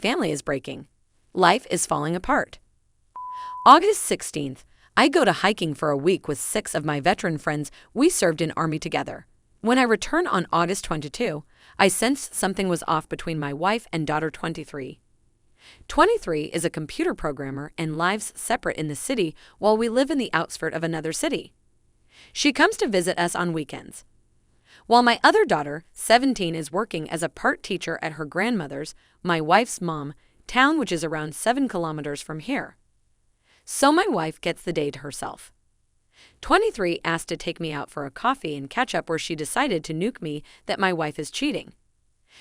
Family is breaking. Life is falling apart. August 16th, I go to hiking for a week with 6 of my veteran friends. We served in Army together. When I return on August 22, I sensed something was off between my wife and daughter 23. 23 is a computer programmer and lives separate in the city while we live in the outskirts of another city. She comes to visit us on weekends. While my other daughter, 17, is working as a part teacher at her grandmother's, my wife's mom, town, which is around 7 kilometers from here. So my wife gets the day to herself. 23 asked to take me out for a coffee and catch up, where she decided to nuke me that my wife is cheating.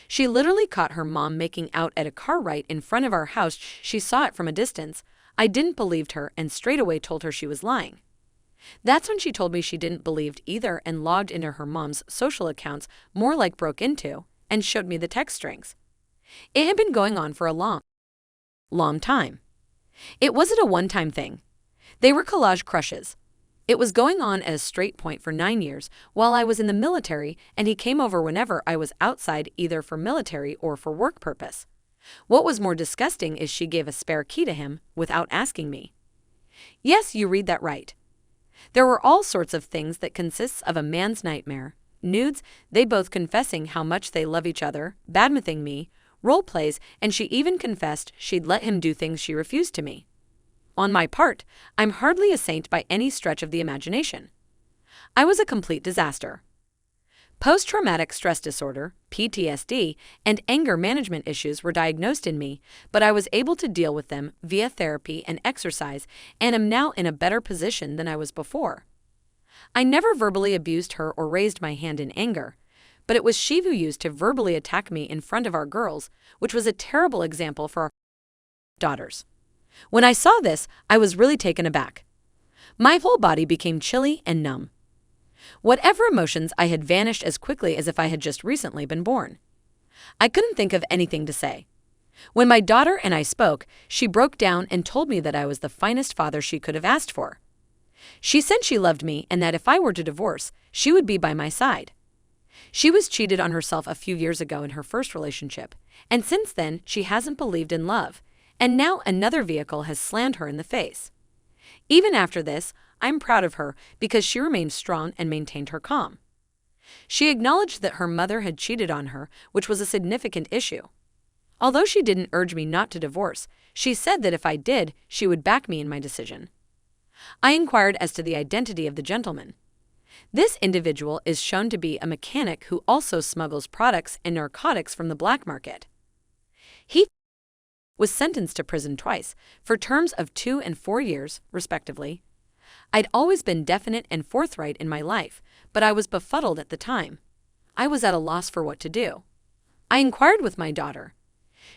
She literally caught her mom making out at a car right in front of our house. She saw it from a distance. I didn't believe her and straight away told her she was lying. That's when she told me she didn't believe either and logged into her mom's social accounts, more like broke into, and showed me the text strings. It had been going on for a long time. It wasn't a one-time thing. They were collage crushes. It was going on at a straight point for 9 years while I was in the military, and he came over whenever I was outside, either for military or for work purpose. What was more disgusting is she gave a spare key to him without asking me. Yes, you read that right. There were all sorts of things that consists of a man's nightmare. Nudes, they both confessing how much they love each other, badmouthing me, role plays, and she even confessed she'd let him do things she refused to me. On my part, I'm hardly a saint by any stretch of the imagination. I was a complete disaster. Post-traumatic stress disorder, PTSD, and anger management issues were diagnosed in me, but I was able to deal with them via therapy and exercise, and am now in a better position than I was before. I never verbally abused her or raised my hand in anger, but it was she who used to verbally attack me in front of our girls, which was a terrible example for our daughters. When I saw this, I was really taken aback. My whole body became chilly and numb. Whatever emotions I had vanished as quickly as if I had just recently been born. I couldn't think of anything to say. When my daughter and I spoke, she broke down and told me that I was the finest father she could have asked for. She said she loved me and that if I were to divorce, she would be by my side. She was cheated on herself a few years ago in her first relationship, and since then she hasn't believed in love, and now another vehicle has slammed her in the face. Even after this, I'm proud of her because she remained strong and maintained her calm. She acknowledged that her mother had cheated on her, which was a significant issue. Although she didn't urge me not to divorce, she said that if I did, she would back me in my decision. I inquired as to the identity of the gentleman. This individual is shown to be a mechanic who also smuggles products and narcotics from the black market. He was sentenced to prison twice for terms of 2 and 4 years, respectively. I'd always been definite and forthright in my life, but I was befuddled at the time. I was at a loss for what to do. I inquired with my daughter.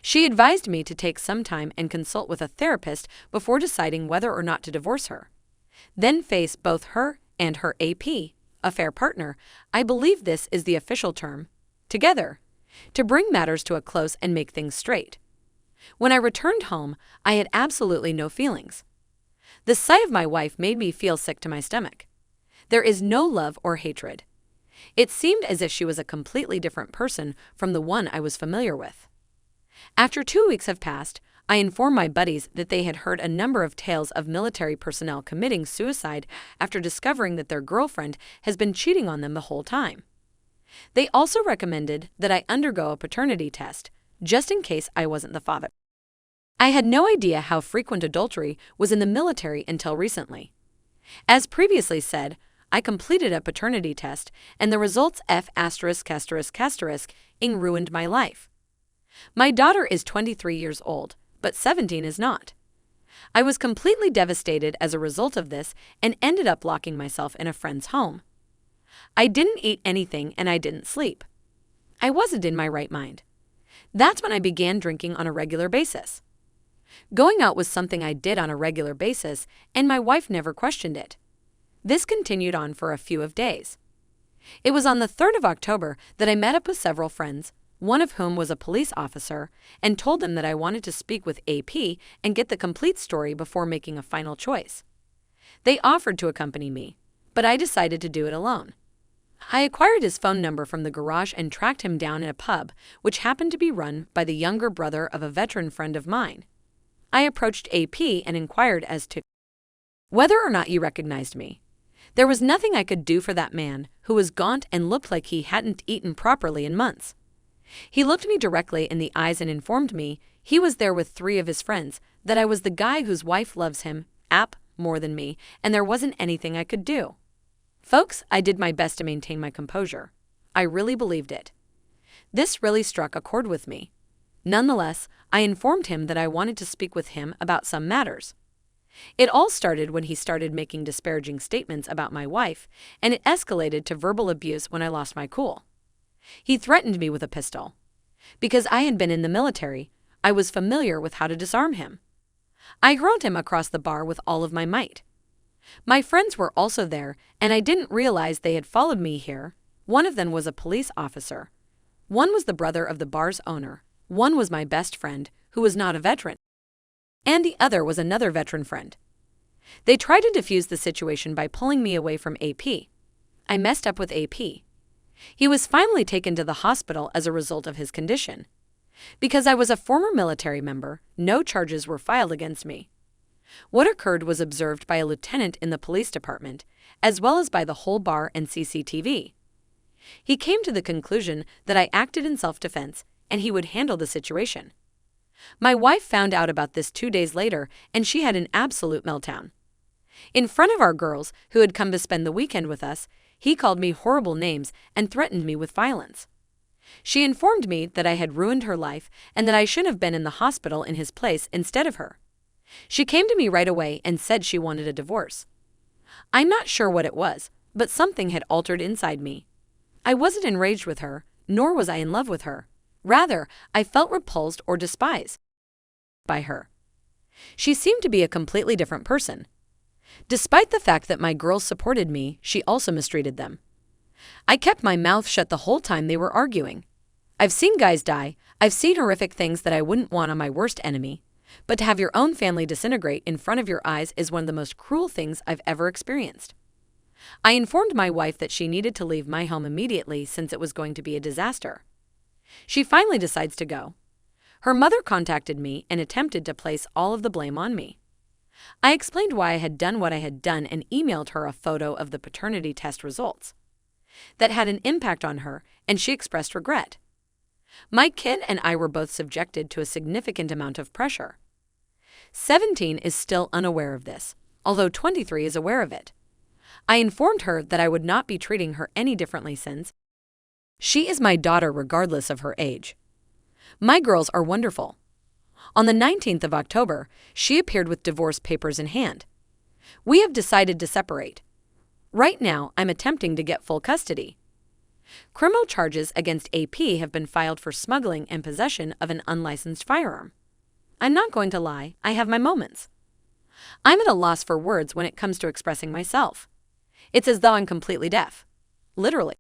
She advised me to take some time and consult with a therapist before deciding whether or not to divorce her. Then face both her and her AP, affair partner, I believe this is the official term, together, to bring matters to a close and make things straight. When I returned home, I had absolutely no feelings. The sight of my wife made me feel sick to my stomach. There is no love or hatred. It seemed as if she was a completely different person from the one I was familiar with. After 2 weeks have passed, I informed my buddies that they had heard a number of tales of military personnel committing suicide after discovering that their girlfriend has been cheating on them the whole time. They also recommended that I undergo a paternity test, just in case I wasn't the father. I had no idea how frequent adultery was in the military until recently. As previously said, I completed a paternity test, and the results F***ing ruined my life. My daughter is 23 years old, but 17 is not. I was completely devastated as a result of this and ended up locking myself in a friend's home. I didn't eat anything and I didn't sleep. I wasn't in my right mind. That's when I began drinking on a regular basis. Going out was something I did on a regular basis, and my wife never questioned it. This continued on for a few days. It was on the 3rd of October that I met up with several friends, one of whom was a police officer, and told them that I wanted to speak with AP and get the complete story before making a final choice. They offered to accompany me, but I decided to do it alone. I acquired his phone number from the garage and tracked him down in a pub, which happened to be run by the younger brother of a veteran friend of mine. I approached AP and inquired as to whether or not he recognized me. There was nothing I could do for that man, who was gaunt and looked like he hadn't eaten properly in months. He looked me directly in the eyes and informed me he was there with 3 of his friends, that I was the guy whose wife loves him, more than me, and there wasn't anything I could do. Folks, I did my best to maintain my composure. I really believed it. This really struck a chord with me. Nonetheless, I informed him that I wanted to speak with him about some matters. It all started when he started making disparaging statements about my wife, and it escalated to verbal abuse when I lost my cool. He threatened me with a pistol. Because I had been in the military, I was familiar with how to disarm him. I hurled him across the bar with all of my might. My friends were also there, and I didn't realize they had followed me here. One of them was a police officer. One was the brother of the bar's owner. One was my best friend, who was not a veteran. And the other was another veteran friend. They tried to defuse the situation by pulling me away from AP. I messed up with AP. He was finally taken to the hospital as a result of his condition. Because I was a former military member, no charges were filed against me. What occurred was observed by a lieutenant in the police department, as well as by the whole bar and CCTV. He came to the conclusion that I acted in self-defense and he would handle the situation. My wife found out about this 2 days later, and she had an absolute meltdown. In front of our girls, who had come to spend the weekend with us, he called me horrible names and threatened me with violence. She informed me that I had ruined her life and that I should have been in the hospital in his place instead of her. She came to me right away and said she wanted a divorce. I'm not sure what it was, but something had altered inside me. I wasn't enraged with her, nor was I in love with her. Rather, I felt repulsed or despised by her. She seemed to be a completely different person. Despite the fact that my girls supported me, she also mistreated them. I kept my mouth shut the whole time they were arguing. I've seen guys die, I've seen horrific things that I wouldn't want on my worst enemy, but to have your own family disintegrate in front of your eyes is one of the most cruel things I've ever experienced. I informed my wife that she needed to leave my home immediately since it was going to be a disaster. She finally decides to go. Her mother contacted me and attempted to place all of the blame on me. I explained why I had done what I had done and emailed her a photo of the paternity test results. That had an impact on her, and she expressed regret. My kid and I were both subjected to a significant amount of pressure. 17 is still unaware of this, although 23 is aware of it. I informed her that I would not be treating her any differently since she is my daughter regardless of her age. My girls are wonderful. On the 19th of October, she appeared with divorce papers in hand. We have decided to separate. Right now, I'm attempting to get full custody. Criminal charges against AP have been filed for smuggling and possession of an unlicensed firearm. I'm not going to lie, I have my moments. I'm at a loss for words when it comes to expressing myself. It's as though I'm completely deaf. Literally.